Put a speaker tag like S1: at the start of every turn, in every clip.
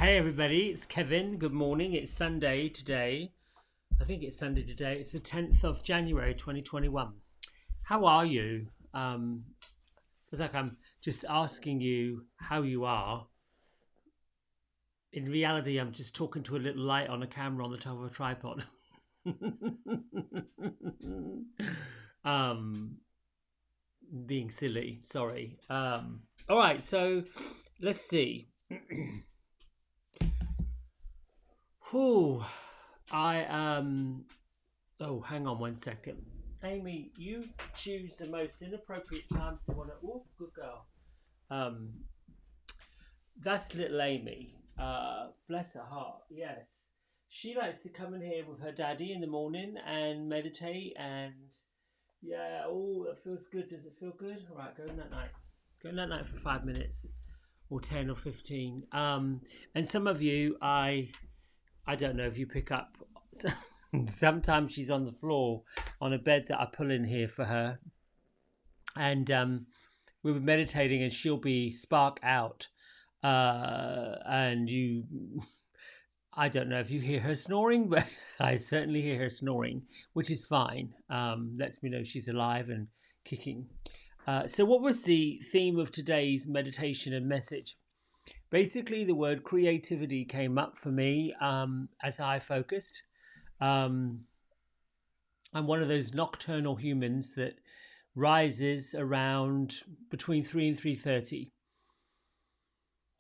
S1: Hey everybody, it's Kevin. Good morning. It's Sunday today. I think it's Sunday today. It's the 10th of January 2021. How are you? It's like I'm just asking you how you are. In reality, I'm just talking to a little light on a camera on the top of a tripod. um, Being silly. Sorry. All right, so let's see. Whew. I Oh, hang on 1 second. Amy, you choose the most inappropriate times to want to. Oh, good girl. Um, that's little Amy. Bless her heart. Yes, she likes to come in here with her daddy in the morning and meditate. And yeah, oh, that feels good. Does it feel good? All right, go in that night. Go in that night for 5 minutes, or 10 or 15. And some of you, I don't know if you pick up. Sometimes she's on the floor on a bed that I pull in here for her, and we'll be meditating, and she'll be spark out, and I don't know if you hear her snoring, but I certainly hear her snoring, which is fine. Lets me know she's alive and kicking. So, what was the theme of today's meditation and message? Basically, the word creativity came up for me as I focused. Um, I'm one of those nocturnal humans that rises around between 3 and 3:30.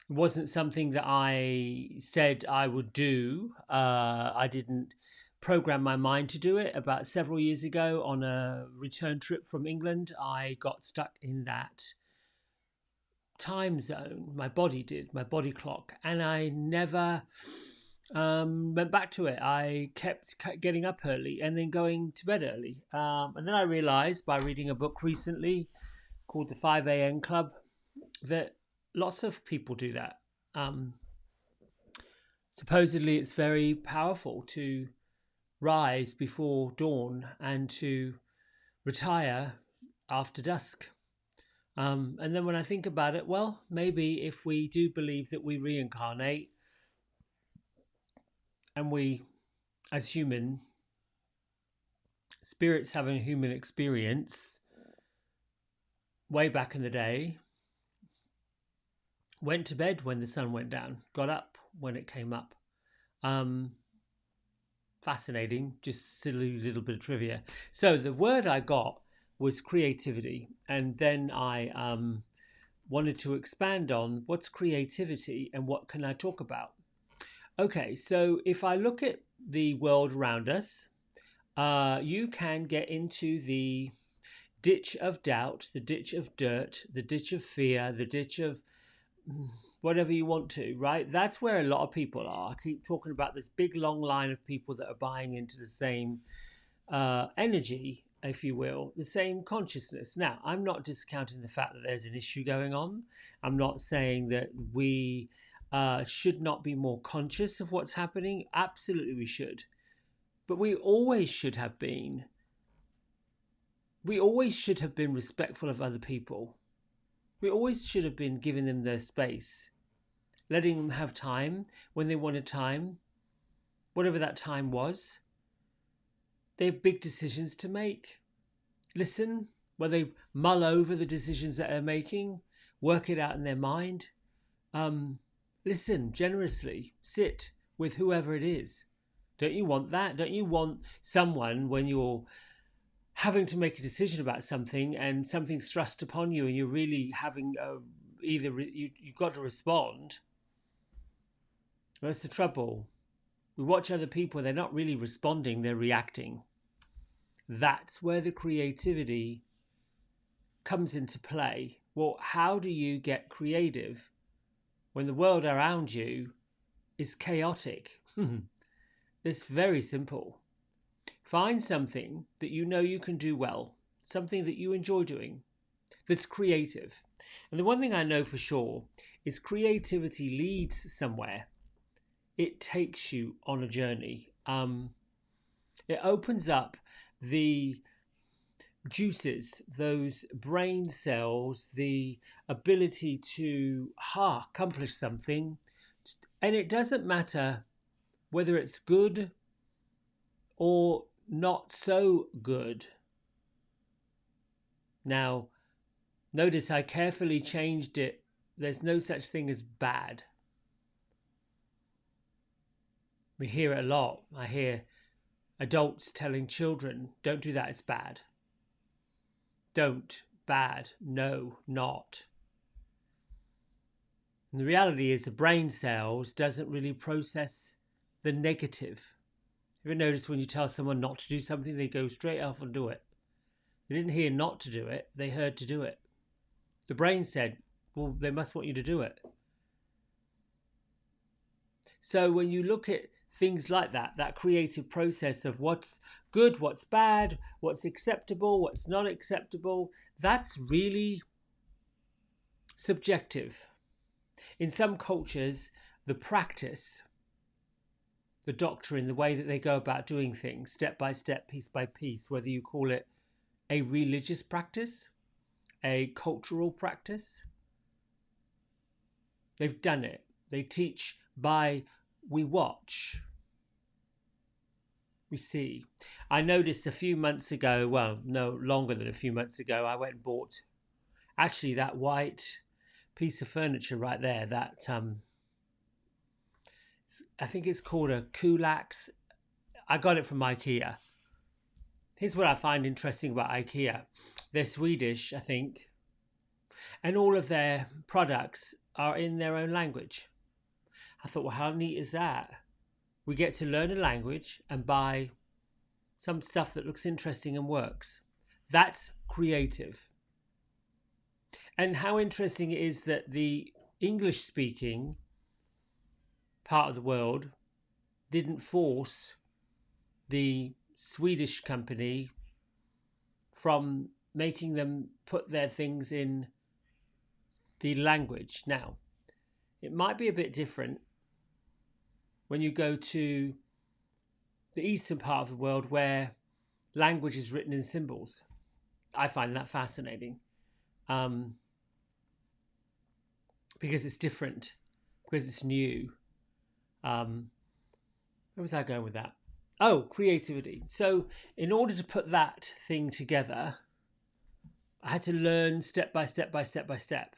S1: It wasn't something that I said I would do. I didn't program my mind to do it. About several years ago, on a return trip from England, I got stuck in that time zone. My body did, my body clock, and I never went back to it. I kept getting up early and then going to bed early. And then I realized by reading a book recently called The 5 a.m. Club that lots of people do that. Um, Supposedly, it's very powerful to rise before dawn and to retire after dusk. And then when I think about it, well, maybe if we do believe that we reincarnate and we, as human spirits having a human experience, way back in the day, went to bed when the sun went down, got up when it came up. Um, Fascinating, just silly little bit of trivia. So the word I got was creativity, and then I wanted to expand on what's creativity and what can I talk about. Okay, so if I look at the world around us, you can get into the ditch of doubt, the ditch of dirt, the ditch of fear, the ditch of whatever you want to, right? That's where a lot of people are. I keep talking about this big long line of people that are buying into the same energy, if you will, the same consciousness. Now, I'm not discounting the fact that there's an issue going on. I'm not saying that we should not be more conscious of what's happening. Absolutely, we should. But we always should have been. We always should have been respectful of other people. We always should have been giving them their space, letting them have time when they wanted time, whatever that time was. They have big decisions to make. Listen, where they mull over the decisions that they're making, work it out in their mind. Listen generously, sit with whoever it is. Don't you want that? Don't you want someone when you're having to make a decision about something and something's thrust upon you and you're really having you've got to respond? That's the trouble. We watch other people, they're not really responding, they're reacting. That's where the creativity comes into play. Well, how do you get creative when the world around you is chaotic? It's very simple. Find something that you know you can do well, something that you enjoy doing, that's creative. And the one thing I know for sure is creativity leads somewhere. It takes you on a journey. It opens up the juices, those brain cells, the ability to accomplish something, And it doesn't matter whether it's good or not so good. Now, notice I carefully changed it. There's no such thing as bad. We hear it a lot. I hear adults telling children, don't do that, it's bad. Don't, bad, no, not. And the reality is the brain cells doesn't really process the negative. You ever notice when you tell someone not to do something, they go straight off and do it? They didn't hear not to do it, they heard to do it. The brain said, well, they must want you to do it. So when you look at things like that, that creative process of what's good, what's bad, what's acceptable, what's not acceptable, that's really subjective. In some cultures, the practice, the doctrine, the way that they go about doing things, step by step, piece by piece, whether you call it a religious practice, a cultural practice, they've done it. They teach by we watch, we see. I noticed a few months ago, well, no longer than a few months ago, I went and bought actually that white piece of furniture right there, that I think it's called a Kulaks. I got it from IKEA. Here's what I find interesting about IKEA. They're Swedish, I think, and all of their products are in their own language. I thought, well, how neat is that? We get to learn a language and buy some stuff that looks interesting and works. That's creative. And how interesting it is that the English-speaking part of the world didn't force the Swedish company from making them put their things in the language. Now, it might be a bit different when you go to the eastern part of the world where language is written in symbols. I find that fascinating because it's different, because it's new. Where was I going with that? Oh, creativity. So in order to put that thing together, I had to learn step by step by step by step.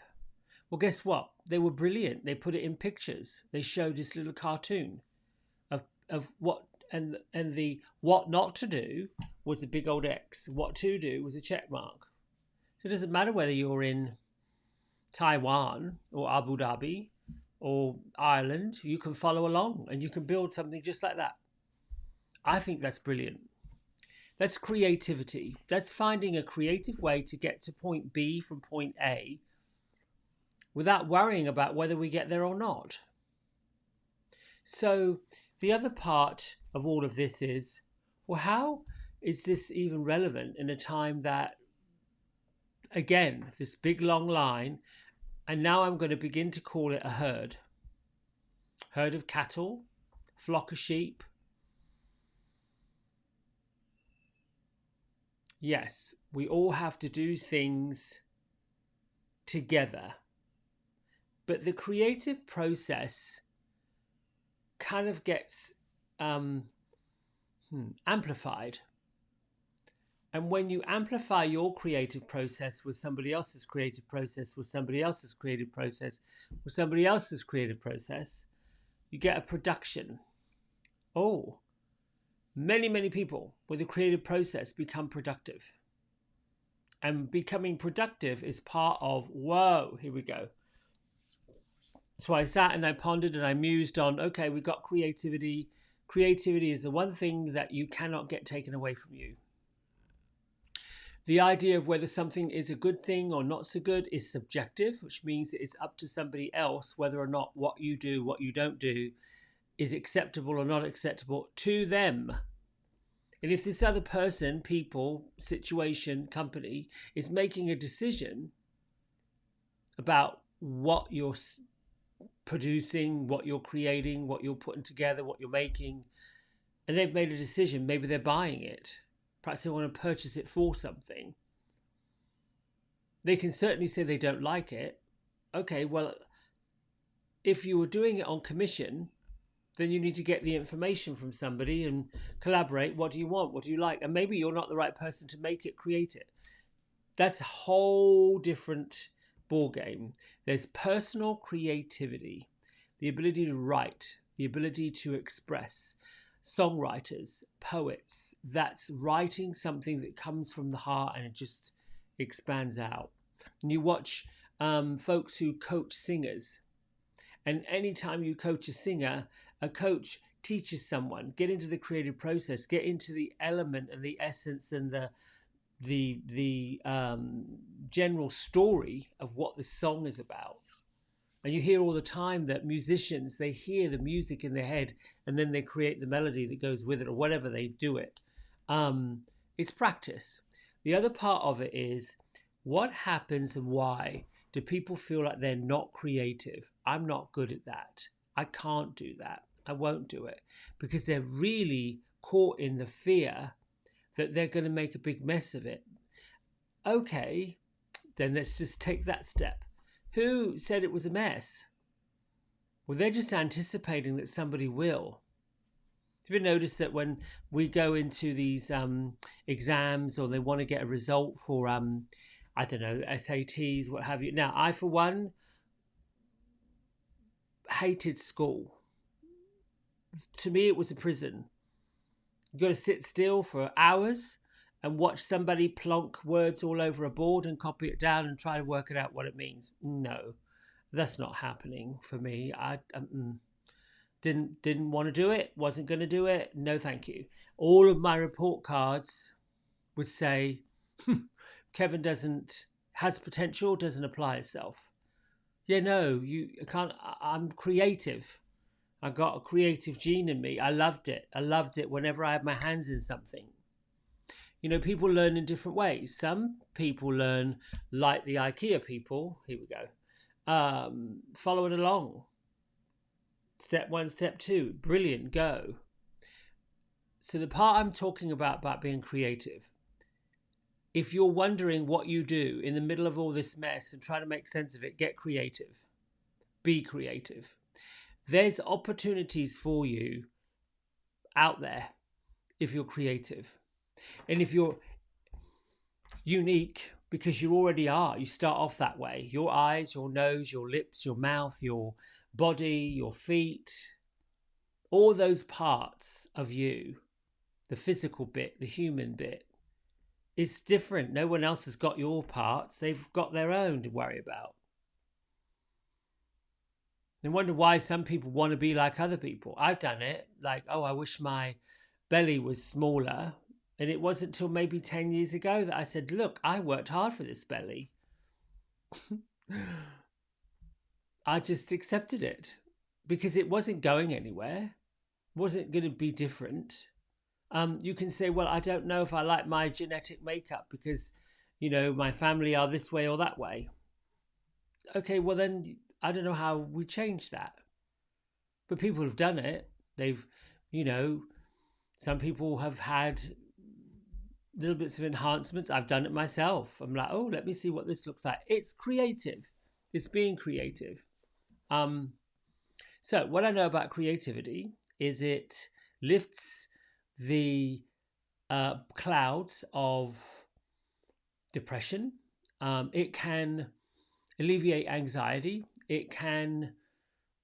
S1: Well, guess what? They were brilliant. They put it in pictures. They showed this little cartoon of what, and the what not to do was a big old X. What to do was a check mark. So it doesn't matter whether you're in Taiwan or Abu Dhabi or Ireland, you can follow along and you can build something just like that. I think that's brilliant. That's creativity. That's finding a creative way to get to point B from point A without worrying about whether we get there or not. So the other part of all of this is, well, how is this even relevant in a time that, again, this big long line, and now I'm going to begin to call it a herd. Herd of cattle, flock of sheep. Yes, we all have to do things together. But the creative process kind of gets amplified. And when you amplify your creative process with somebody else's creative process, with somebody else's creative process, with somebody else's creative process, you get a production. Oh, many, many people with a creative process become productive. And becoming productive is part of, whoa, here we go. So I sat and I pondered and I mused on, okay, we've got creativity. Creativity is the one thing that you cannot get taken away from you. The idea of whether something is a good thing or not so good is subjective, which means it's up to somebody else whether or not what you do, what you don't do, is acceptable or not acceptable to them. And if this other person, people, situation, company is making a decision about what you're producing, what you're creating, what you're putting together, what you're making, and they've made a decision, maybe they're buying it, perhaps they want to purchase it for something, they can certainly say they don't like it. Okay, well, if you were doing it on commission, then you need to get the information from somebody and collaborate. What do you want? What do you like? And maybe you're not the right person to make it, create it. That's a whole different ball game. There's personal creativity, the ability to write, the ability to express. Songwriters, poets, that's writing something that comes from the heart and it just expands out. And you watch folks who coach singers, and anytime you coach a singer, a coach teaches someone get into the creative process, get into the element and the essence and the general story of what the song is about. And you hear all the time that musicians, they hear the music in their head and then they create the melody that goes with it or whatever they do it. It's practice. The other part of it is what happens and why do people feel like they're not creative? I'm not good at that. I can't do that. I won't do it because they're really caught in the fear that they're going to make a big mess of it. Okay, then let's just take that step. Who said it was a mess? Well, they're just anticipating that somebody will. Have you noticed that when we go into these exams or they want to get a result for, I don't know, SATs, what have you. Now, I, for one, hated school. To me, it was a prison. You've got to sit still for hours and watch somebody plonk words all over a board and copy it down and try to work it out what it means. No, that's not happening for me. I didn't want to do it, wasn't going to do it. No, thank you. All of my report cards would say, Kevin has potential, doesn't apply itself. Yeah, no, you can't. I'm creative. I got a creative gene in me. I loved it. I loved it whenever I had my hands in something. You know, people learn in different ways. Some people learn like the IKEA people. Here we go. Following along. Step one, step two. Brilliant, go. So the part I'm talking about being creative, if you're wondering what you do in the middle of all this mess and try to make sense of it, get creative. Be creative. There's opportunities for you out there if you're creative. And if you're unique, because you already are, you start off that way. Your eyes, your nose, your lips, your mouth, your body, your feet, all those parts of you, the physical bit, the human bit, it's different. No one else has got your parts. They've got their own to worry about. No wonder why some people want to be like other people. I've done it. Like, oh, I wish my belly was smaller. And it wasn't until maybe 10 years ago that I said, look, I worked hard for this belly. I just accepted it because it wasn't going anywhere. It wasn't going to be different. You can say, well, I don't know if I like my genetic makeup because, you know, my family are this way or that way. Okay, well then I don't know how we change that. But people have done it. They've, you know, some people have had little bits of enhancements. I've done it myself. I'm like, oh, let me see what this looks like. It's creative. It's being creative. So what I know about creativity is it lifts the clouds of depression. It can alleviate anxiety. It can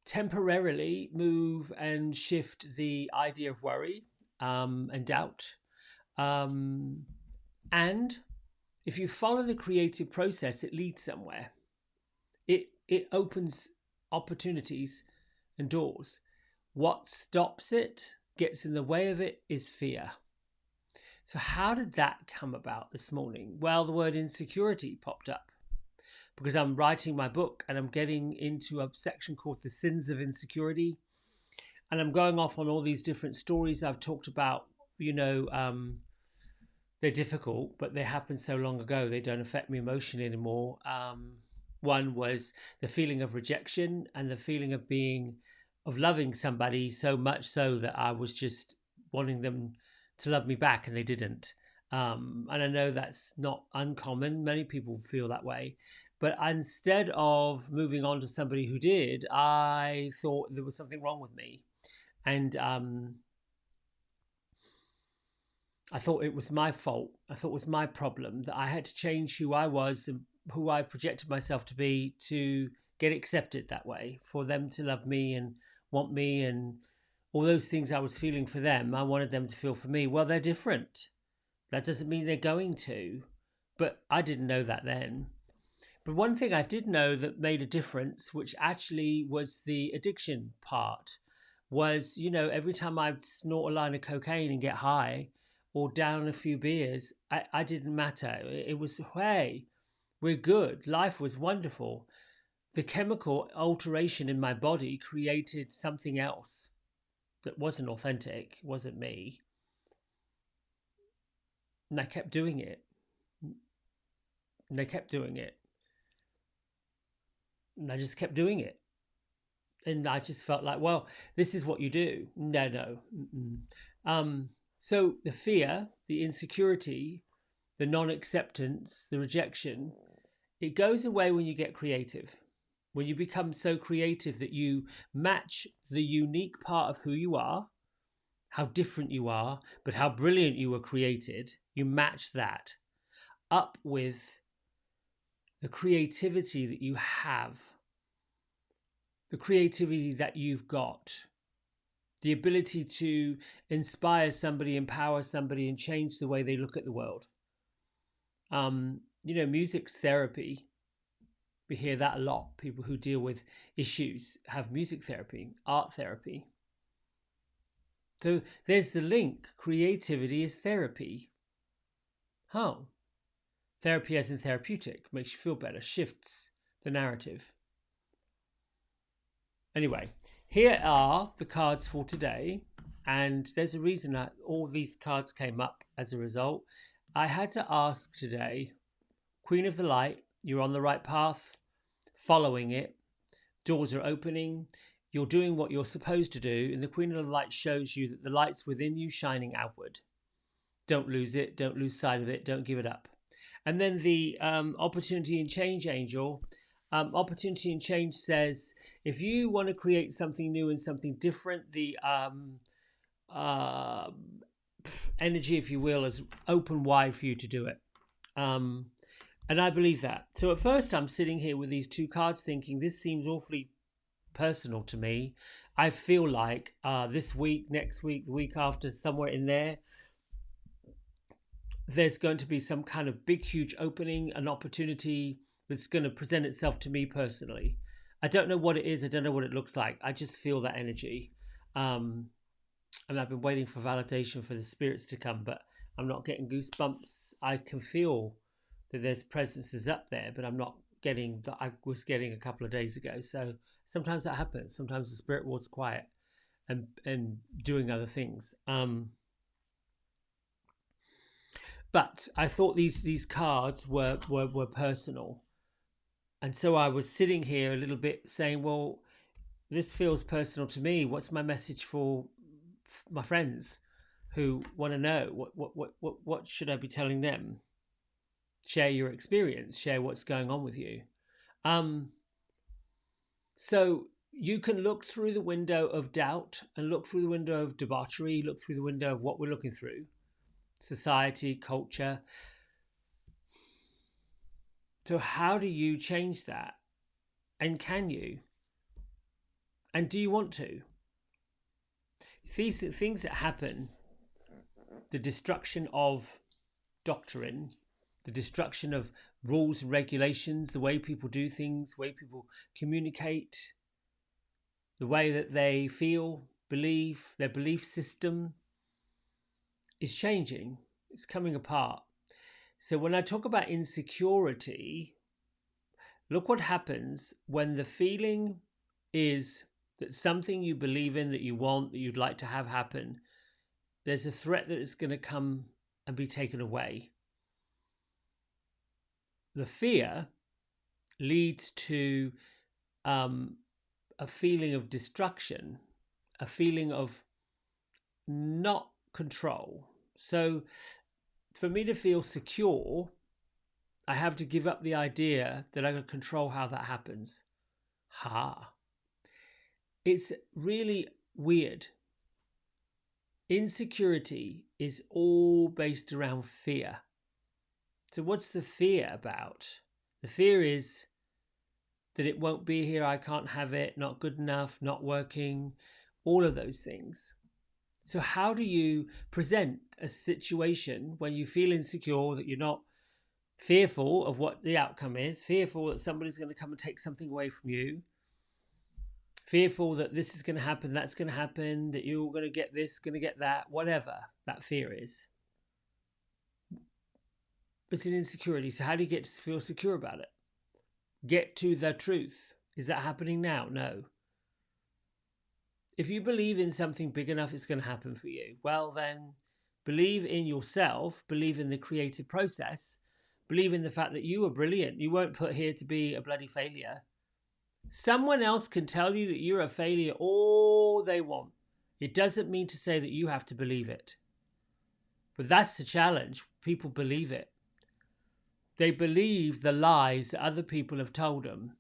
S1: temporarily move and shift the idea of worry and doubt. And if you follow the creative process, it leads somewhere. It opens opportunities and doors. What stops it, gets in the way of it, is fear. So how did that come about this morning? Well, the word insecurity popped up because I'm writing my book and I'm getting into a section called The Sins of Insecurity. And I'm going off on all these different stories I've talked about. You know, they're difficult, but they happened so long ago, they don't affect me emotionally anymore. One was the feeling of rejection and the feeling of loving somebody so much so that I was just wanting them to love me back and they didn't. And I know that's not uncommon. Many people feel that way. But instead of moving on to somebody who did, I thought there was something wrong with me. And I thought it was my fault. I thought it was my problem, that I had to change who I was and who I projected myself to be to get accepted that way, for them to love me and want me, and all those things I was feeling for them, I wanted them to feel for me. Well, they're different. That doesn't mean they're going to. But I didn't know that then. But one thing I did know that made a difference, which actually was the addiction part, was, every time I'd snort a line of cocaine and get high or down a few beers, I didn't matter. It was, hey, we're good. Life was wonderful. The chemical alteration in my body created something else that wasn't authentic, wasn't me. And I kept doing it. And I kept doing it. And I just kept doing it. And I just felt like, well, this is what you do. No, no. So the fear, the insecurity, the non-acceptance, the rejection, it goes away when you get creative. When you become so creative that you match the unique part of who you are, how different you are, but how brilliant you were created, you match that up with the creativity that you have, the creativity that you've got, the ability to inspire somebody, empower somebody, and change the way they look at the world. Music's therapy. We hear that a lot. People who deal with issues have music therapy, art therapy. So there's the link. Creativity is therapy. Oh, therapy as in therapeutic, makes you feel better, shifts the narrative. Anyway, here are the cards for today. And there's a reason that all these cards came up as a result. I had to ask today, Queen of the Light, you're on the right path, following it. Doors are opening. You're doing what you're supposed to do. And the Queen of the Light shows you that the light's within you shining outward. Don't lose it. Don't lose sight of it. Don't give it up. And then the Opportunity and Change Angel. Opportunity and Change says, if you want to create something new and something different, the energy, if you will, is open wide for you to do it. And I believe that. So at first I'm sitting here with these two cards thinking, this seems awfully personal to me. I feel like this week, next week, the week after, somewhere in there's going to be some kind of big, huge opening, an opportunity that's going to present itself to me personally. I don't know what it is. I don't know what it looks like. I just feel that energy. And I've been waiting for validation for the spirits to come, but I'm not getting goosebumps. I can feel that there's presences up there, but I'm not getting that I was getting a couple of days ago. So sometimes that happens. Sometimes the spirit world's quiet and doing other things. But I thought these cards were personal. And so I was sitting here a little bit saying, well, this feels personal to me. What's my message for my friends who want to know? What should I be telling them? Share your experience, share what's going on with you. So you can look through the window of doubt and look through the window of debauchery, look through the window of what we're looking through, society, culture. So how do you change that? And can you? And do you want to? These things that happen, the destruction of doctrine, the destruction of rules and regulations, the way people do things, the way people communicate, the way that they feel, believe, their belief system is changing. It's coming apart. So when I talk about insecurity, look what happens when the feeling is that something you believe in, that you want, that you'd like to have happen, there's a threat that it's going to come and be taken away. The fear leads to a feeling of destruction, a feeling of not control. So for me to feel secure, I have to give up the idea that I can control how that happens. Ha. It's really weird. Insecurity is all based around fear. So, what's the fear about? The fear is that it won't be here, I can't have it, not good enough, not working, all of those things. So, how do you present a situation when you feel insecure, that you're not fearful of what the outcome is, fearful that somebody's going to come and take something away from you, fearful that this is going to happen, that's going to happen, that you're going to get this, going to get that, whatever that fear is? It's an insecurity. So how do you get to feel secure about it? Get to the truth. Is that happening now? No. If you believe in something big enough, it's going to happen for you. Well, then believe in yourself, believe in the creative process, believe in the fact that you are brilliant. You weren't put here to be a bloody failure. Someone else can tell you that you're a failure all they want. It doesn't mean to say that you have to believe it. But that's the challenge. People believe it. They believe the lies that other people have told them.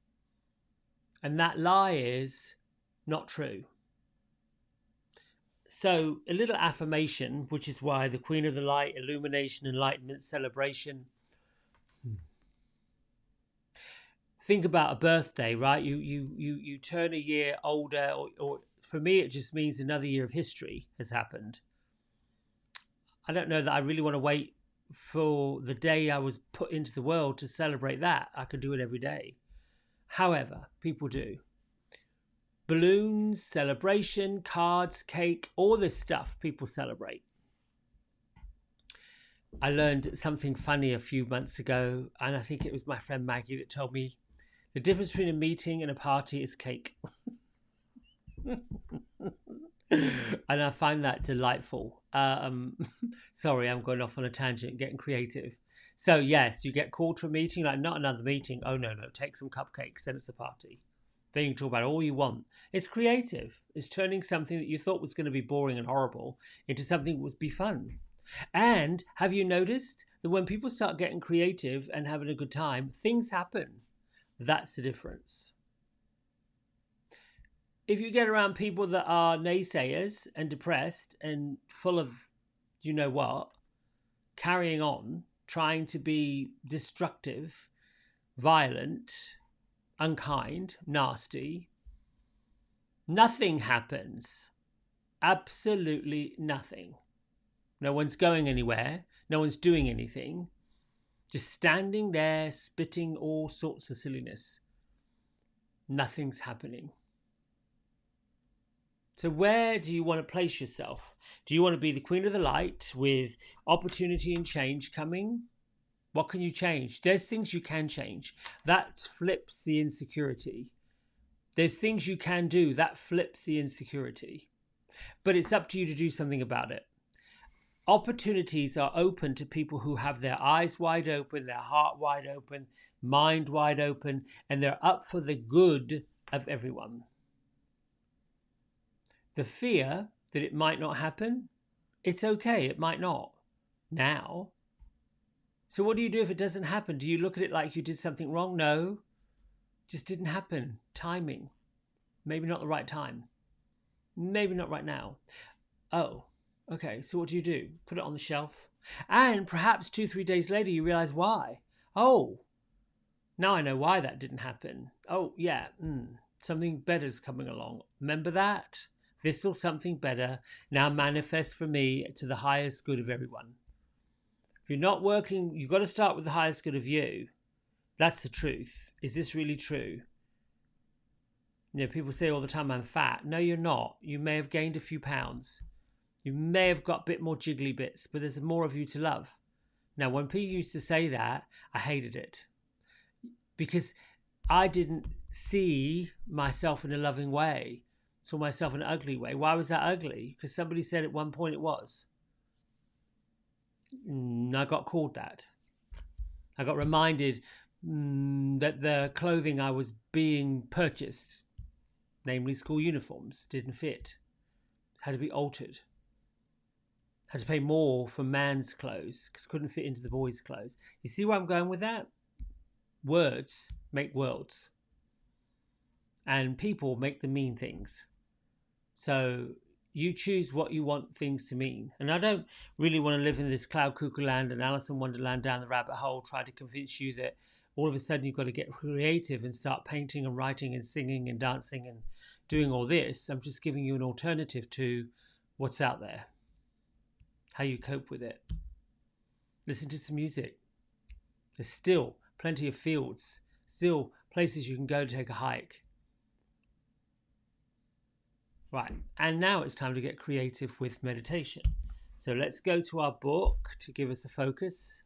S1: And that lie is not true. So a little affirmation, which is why the Queen of the Light, illumination, enlightenment, celebration. Think about a birthday, right? You turn a year older, or for me, it just means another year of history has happened. I don't know that I really want to wait for the day I was put into the world to celebrate that. I could do it every day. However, people do. Balloons, celebration, cards, cake, all this stuff people celebrate. I learned something funny a few months ago, and I think it was my friend Maggie that told me the difference between a meeting and a party is cake. And I find that delightful. Sorry, I'm going off on a tangent, getting creative. So yes, you get called to a meeting, like not another meeting. Oh no, take some cupcakes, then it's a party. Then you can talk about all you want. It's creative. It's turning something that you thought was going to be boring and horrible into something that would be fun. And have you noticed that when people start getting creative and having a good time, things happen? That's the difference. If you get around people that are naysayers and depressed and full of, you know what, carrying on, trying to be destructive, violent, unkind, nasty, nothing happens. Absolutely nothing. No one's going anywhere. No one's doing anything. Just standing there, spitting all sorts of silliness. Nothing's happening. So where do you want to place yourself? Do you want to be the Queen of the Light with opportunity and change coming? What can you change? There's things you can change. That flips the insecurity. There's things you can do. That flips the insecurity. But it's up to you to do something about it. Opportunities are open to people who have their eyes wide open, their heart wide open, mind wide open, and they're up for the good of everyone. The fear that it might not happen, it's okay, it might not now. So what do you do if it doesn't happen? Do you look at it like you did something wrong? No, just didn't happen. Timing. Maybe not the right time. Maybe not right now. Oh, okay, so what do? Put it on the shelf. And perhaps 2-3 days later you realize why. Oh, now I know why that didn't happen. Oh, yeah, something better's coming along. Remember that? This or something better now manifests for me to the highest good of everyone. If you're not working, you've got to start with the highest good of you. That's the truth. Is this really true? You know, people say all the time, I'm fat. No, you're not. You may have gained a few pounds. You may have got a bit more jiggly bits, but there's more of you to love. Now, when people used to say that, I hated it. Because I didn't see myself in a loving way. Saw myself in an ugly way. Why was that ugly? Because somebody said at one point it was. I got called that. I got reminded that the clothing I was being purchased, namely school uniforms, didn't fit. Had to be altered. Had to pay more for man's clothes because couldn't fit into the boys' clothes. You see where I'm going with that? words make worlds, and people make the mean things. So you choose what you want things to mean. And I don't really want to live in this cloud cuckoo land and Alice in Wonderland down the rabbit hole, try to convince you that all of a sudden you've got to get creative and start painting and writing and singing and dancing and doing all this. I'm just giving you an alternative to what's out there, how you cope with it. Listen to some music. There's still plenty of fields, still places you can go to take a hike. Right, and now it's time to get creative with meditation. So let's go to our book to give us a focus.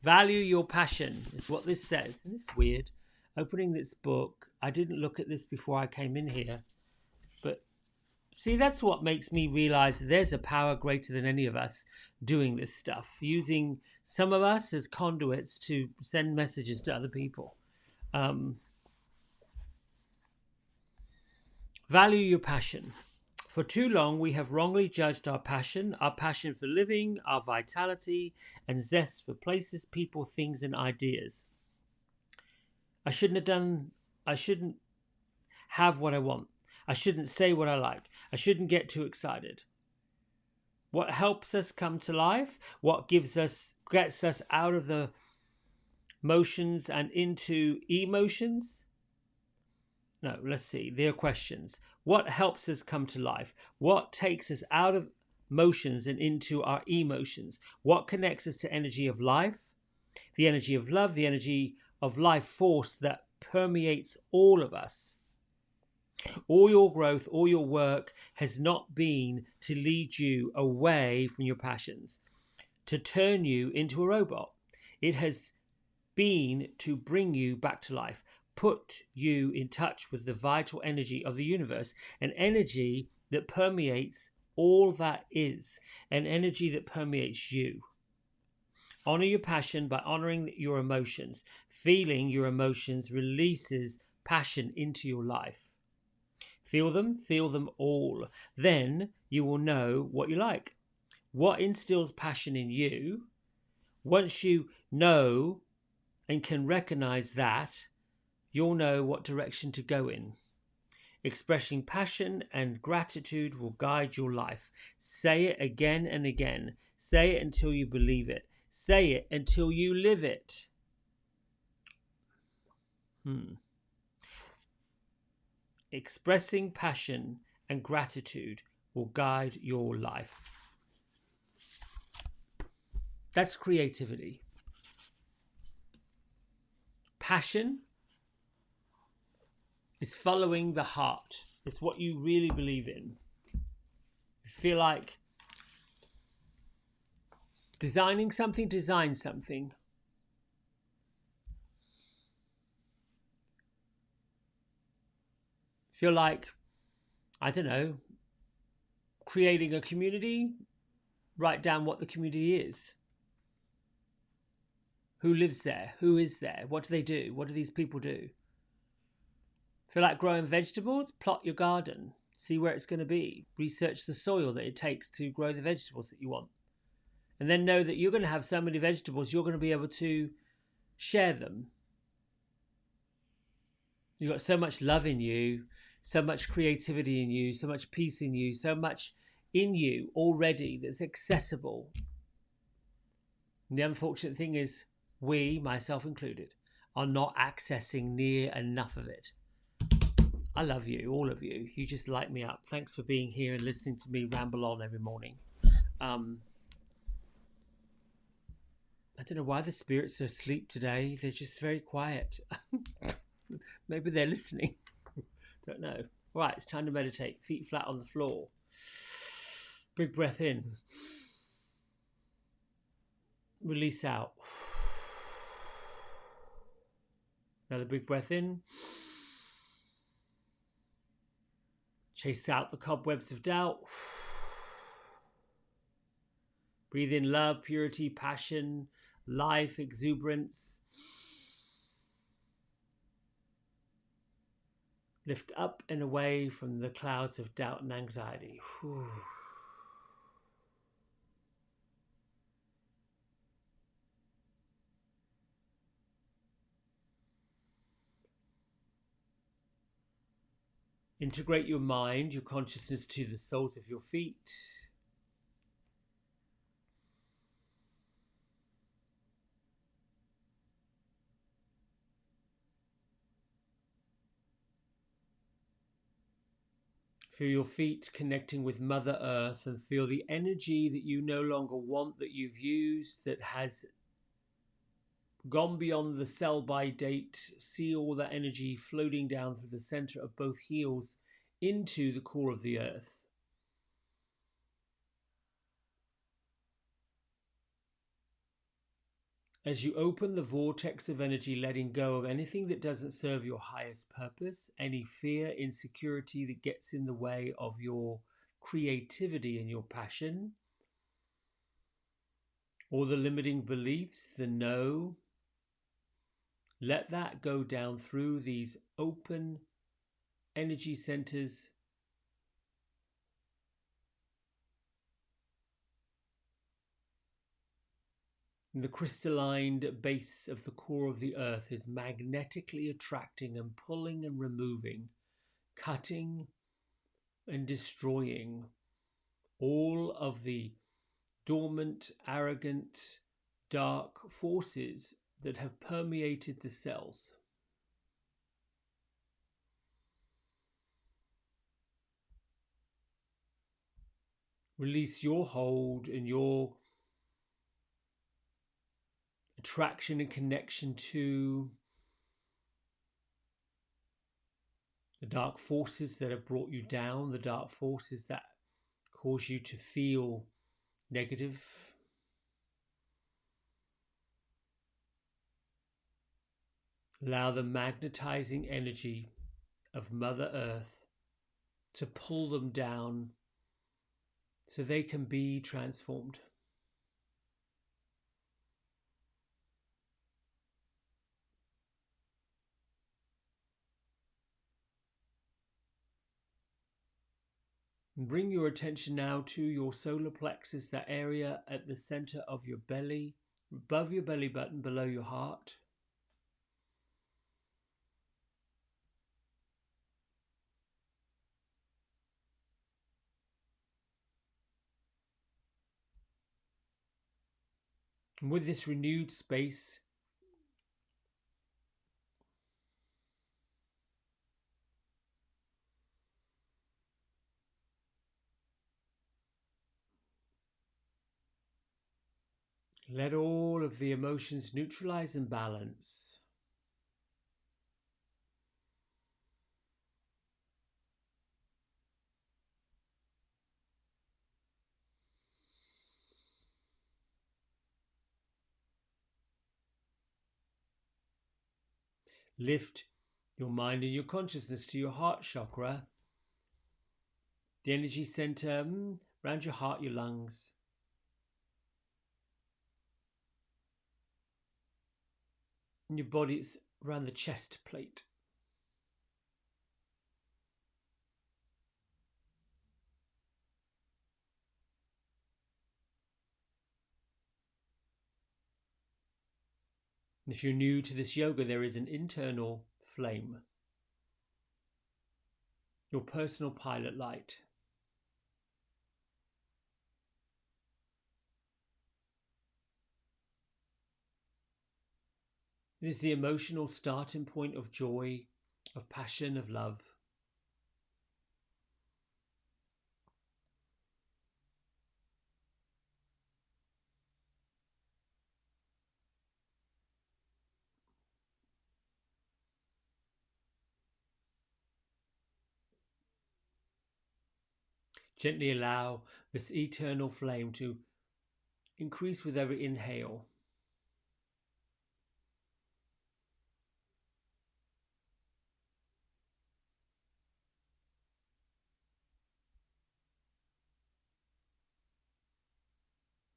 S1: Value your passion is what this says. And it's weird. Opening this book, I didn't look at this before I came in here. But see, that's what makes me realize there's a power greater than any of us doing this stuff, using some of us as conduits to send messages to other people. Value your passion. For too long, we have wrongly judged our passion for living, our vitality, and zest for places, people, things, and ideas. I shouldn't have what I want. I shouldn't say what I like. I shouldn't get too excited. What helps us come to life? What gets us out of the motions and into emotions? No, let's see. There are questions. What helps us come to life? What takes us out of motions and into our emotions? What connects us to energy of life, the energy of love, the energy of life force that permeates all of us? All your growth, all your work has not been to lead you away from your passions, to turn you into a robot. It has been to bring you back to life, put you in touch with the vital energy of the universe, an energy that permeates all that is, an energy that permeates you. Honor your passion by honoring your emotions. Feeling your emotions releases passion into your life. Feel them all. Then you will know what you like. What instills passion in you? Once you know and can recognize that, you'll know what direction to go in. Expressing passion and gratitude will guide your life. Say it again and again. Say it until you believe it. Say it until you live it. Expressing passion and gratitude will guide your life. That's creativity. Passion is following the heart. It's what you really believe in. You feel like design something. Feel like, I don't know, creating a community, write down what the community is. Who lives there? Who is there? What do they do? What do these people do? Feel like growing vegetables? Plot your garden. See where it's going to be. Research the soil that it takes to grow the vegetables that you want. And then know that you're going to have so many vegetables, you're going to be able to share them. You've got so much love in you, so much creativity in you, so much peace in you, so much in you already that's accessible. And the unfortunate thing is, we, myself included, are not accessing near enough of it. I love you, all of you. You just light me up. Thanks for being here and listening to me ramble on every morning. I don't know why the spirits are asleep today. They're just very quiet. Maybe they're listening. Don't know. Right, it's time to meditate. Feet flat on the floor. Big breath in. Release out. Another big breath in. Chase out the cobwebs of doubt. Breathe in love, purity, passion, life, exuberance. Lift up and away from the clouds of doubt and anxiety. Integrate your mind, your consciousness to the soles of your feet. Feel your feet connecting with Mother Earth and feel the energy that you no longer want, that you've used, that has gone beyond the sell by date. See all that energy floating down through the center of both heels into the core of the earth. As you open the vortex of energy, letting go of anything that doesn't serve your highest purpose, any fear, insecurity that gets in the way of your creativity and your passion, or the limiting beliefs, the no, let that go down through these open energy centers. The crystalline base of the core of the earth is magnetically attracting and pulling and removing, cutting and destroying all of the dormant, arrogant, dark forces that have permeated the cells. Release your hold and your attraction and connection to the dark forces that have brought you down, the dark forces that cause you to feel negative. Allow the magnetizing energy of Mother Earth to pull them down so they can be transformed. And bring your attention now to your solar plexus, that area at the center of your belly, above your belly button, below your heart. And with this renewed space, let all of the emotions neutralize and balance. Lift your mind and your consciousness to your heart chakra, the energy center around your heart, your lungs. And your body, it's around the chest plate. And if you're new to this yoga, there is an internal flame, your personal pilot light. It is the emotional starting point of joy, of passion, of love. Gently allow this eternal flame to increase with every inhale.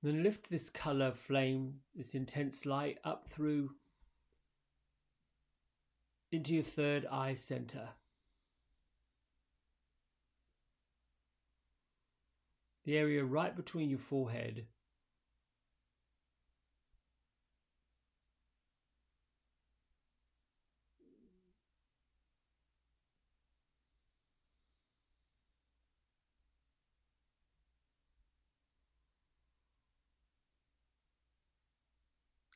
S1: Then lift this color flame, this intense light, up through into your third eye center. The area right between your forehead.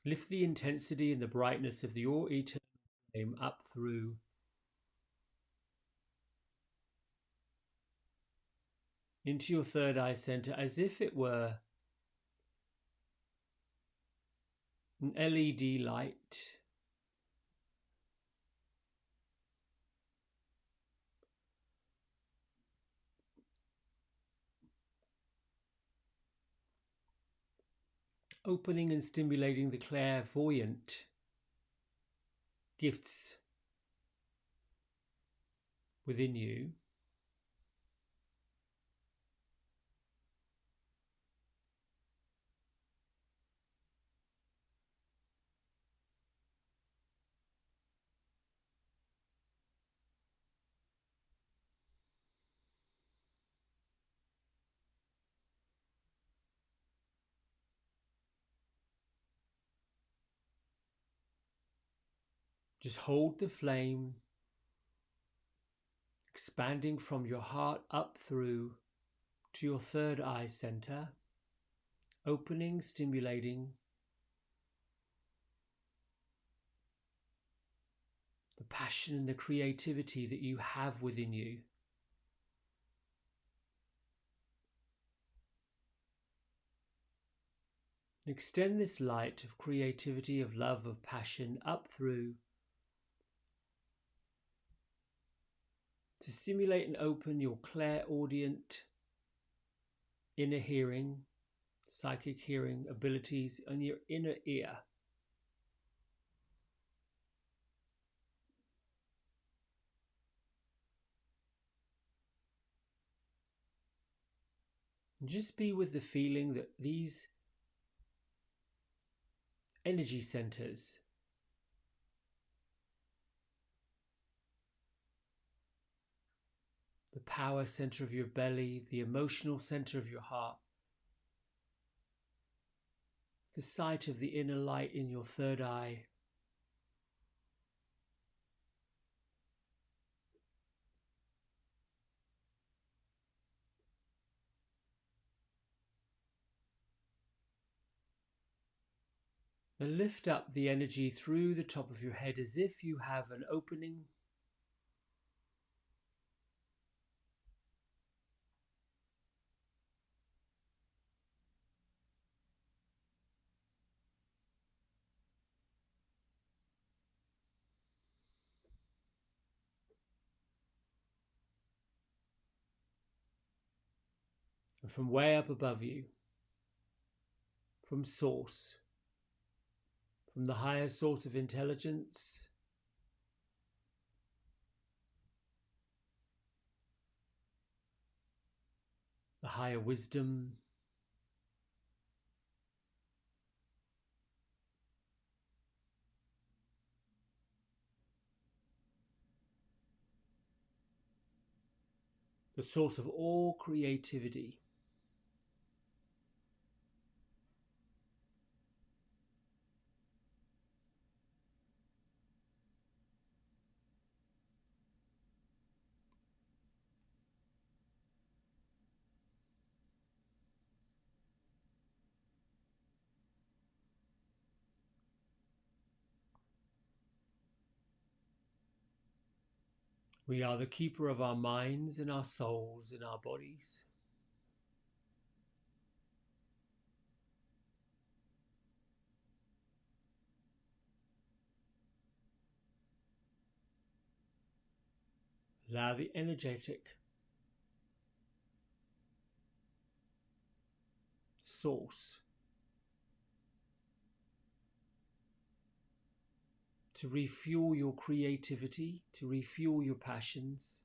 S1: Lift the intensity and the brightness of your eternal flame up through into your third eye center as if it were an LED light, opening and stimulating the clairvoyant gifts within you. Just hold the flame, expanding from your heart up through to your third eye center, opening, stimulating the passion and the creativity that you have within you. Extend this light of creativity, of love, of passion up through to stimulate and open your clairaudient inner hearing, psychic hearing abilities and your inner ear. And just be with the feeling that these energy centers, the power center of your belly, the emotional center of your heart, the sight of the inner light in your third eye, and lift up the energy through the top of your head as if you have an opening. And from way up above you, from source, from the higher source of intelligence, the higher wisdom, the source of all creativity, we are the keeper of our minds and our souls and our bodies. Allow the energetic source to refuel your creativity, to refuel your passions.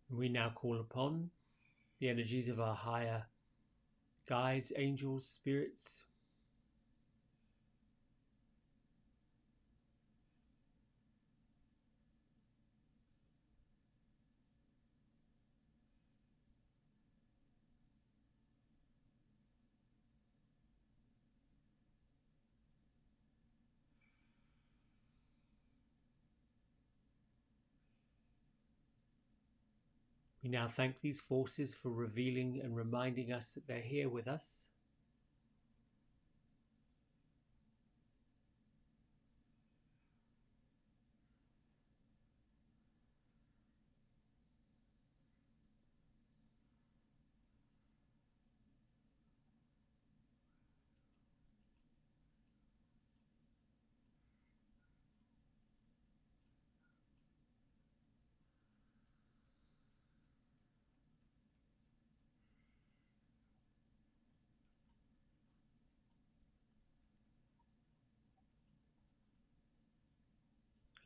S1: We now call upon the energies of our higher guides, angels, spirits, We now thank these forces for revealing and reminding us that they're here with us.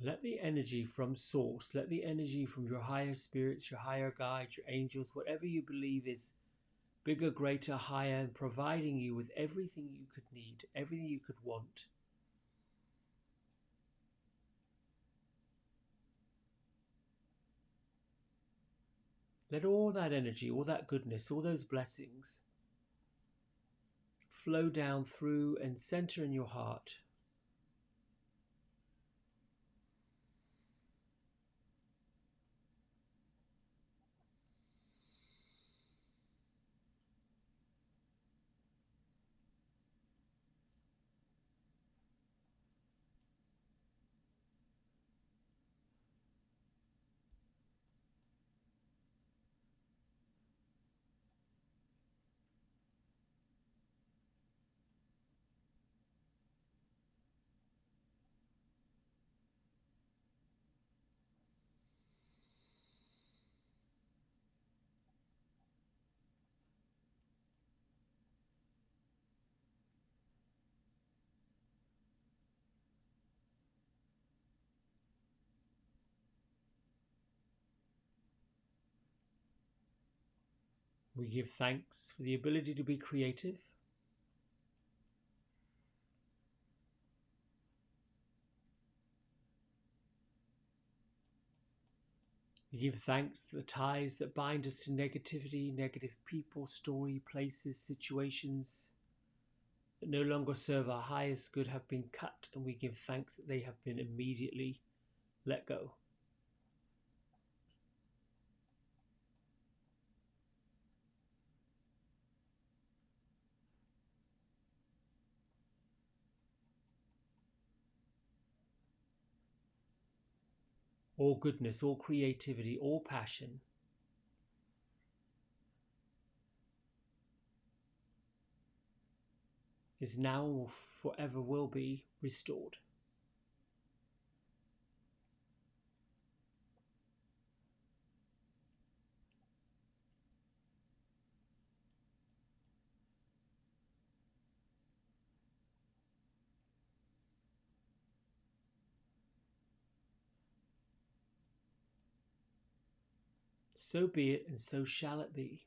S1: Let the energy from source, let the energy from your higher spirits, your higher guides, your angels, whatever you believe is bigger, greater, higher, and providing you with everything you could need, everything you could want. Let all that energy, all that goodness, all those blessings flow down through and center in your heart. We give thanks for the ability to be creative. We give thanks for the ties that bind us to negativity, negative people, story, places, situations that no longer serve our highest good have been cut, and we give thanks that they have been immediately let go. All goodness, all creativity, all passion is now or forever will be restored. So be it, and so shall it be.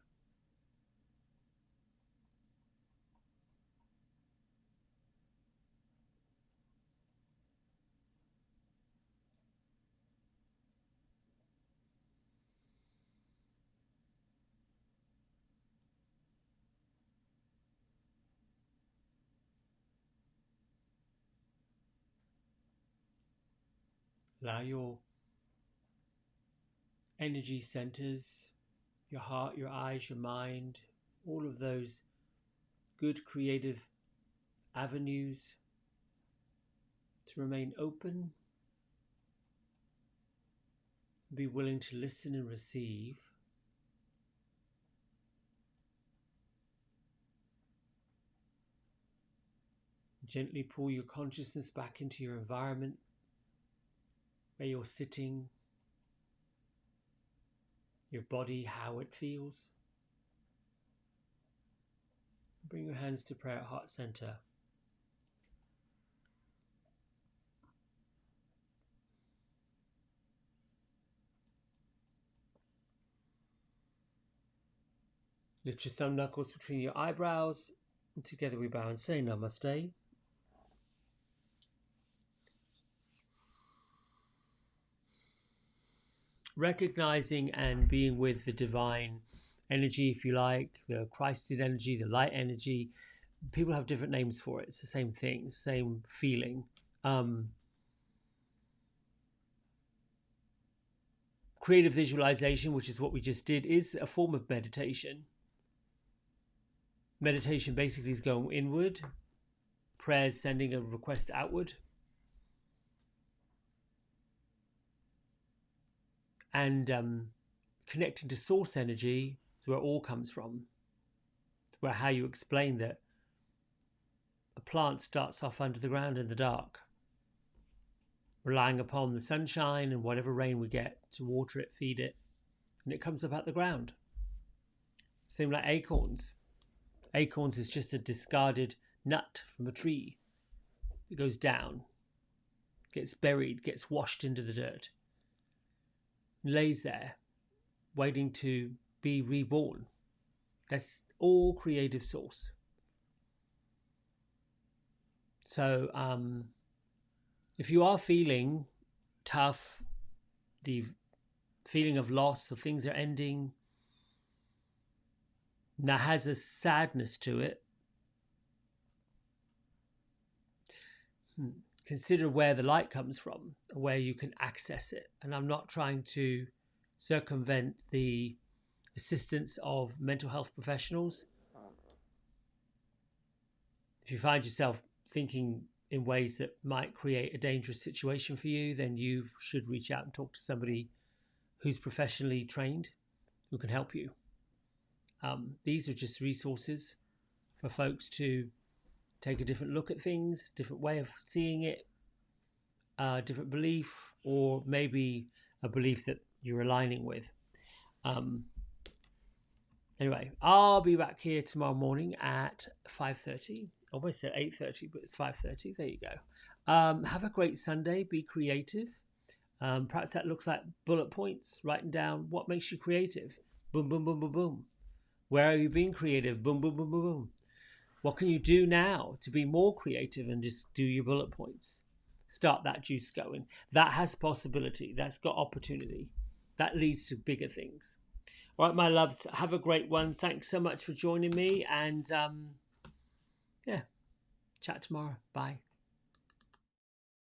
S1: Allow your energy centers, your heart, your eyes, your mind, all of those good creative avenues to remain open, be willing to listen and receive. Gently pull your consciousness back into your environment, where you're sitting, your body, how it feels. Bring your hands to prayer at heart center. Lift your thumb knuckles between your eyebrows, and together we bow and say Namaste. Recognizing and being with the divine energy, if you like, the Christed energy, the light energy. People have different names for it. It's the same thing, same feeling. Creative visualization, which is what we just did, is a form of meditation. Meditation basically is going inward. Prayer is sending a request outward. And connecting to source energy is where it all comes from. It's where how you explain that a plant starts off under the ground in the dark, relying upon the sunshine and whatever rain we get to water it, feed it, and it comes up out the ground. Same like acorns. Acorns is just a discarded nut from a tree. It goes down, gets buried, gets washed into the dirt, lays there, waiting to be reborn. That's all creative source. So if you are feeling tough, the feeling of loss, the things are ending, that has a sadness to it, consider where the light comes from, where you can access it. And I'm not trying to circumvent the assistance of mental health professionals. If you find yourself thinking in ways that might create a dangerous situation for you, then you should reach out and talk to somebody who's professionally trained, who can help you. These are just resources for folks to take a different look at things, different way of seeing it, different belief, or maybe a belief that you're aligning with. Anyway, I'll be back here tomorrow morning at 5:30. Almost said 8:30, but it's 5:30. There you go. Have a great Sunday. Be creative. Perhaps that looks like bullet points, writing down what makes you creative. Boom, boom, boom, boom, boom. Where are you being creative? Boom, boom, boom, boom, boom. What can you do now to be more creative and just do your bullet points? Start that juice going. That has possibility. That's got opportunity. That leads to bigger things. All right, my loves, have a great one. Thanks so much for joining me. And yeah, chat tomorrow. Bye.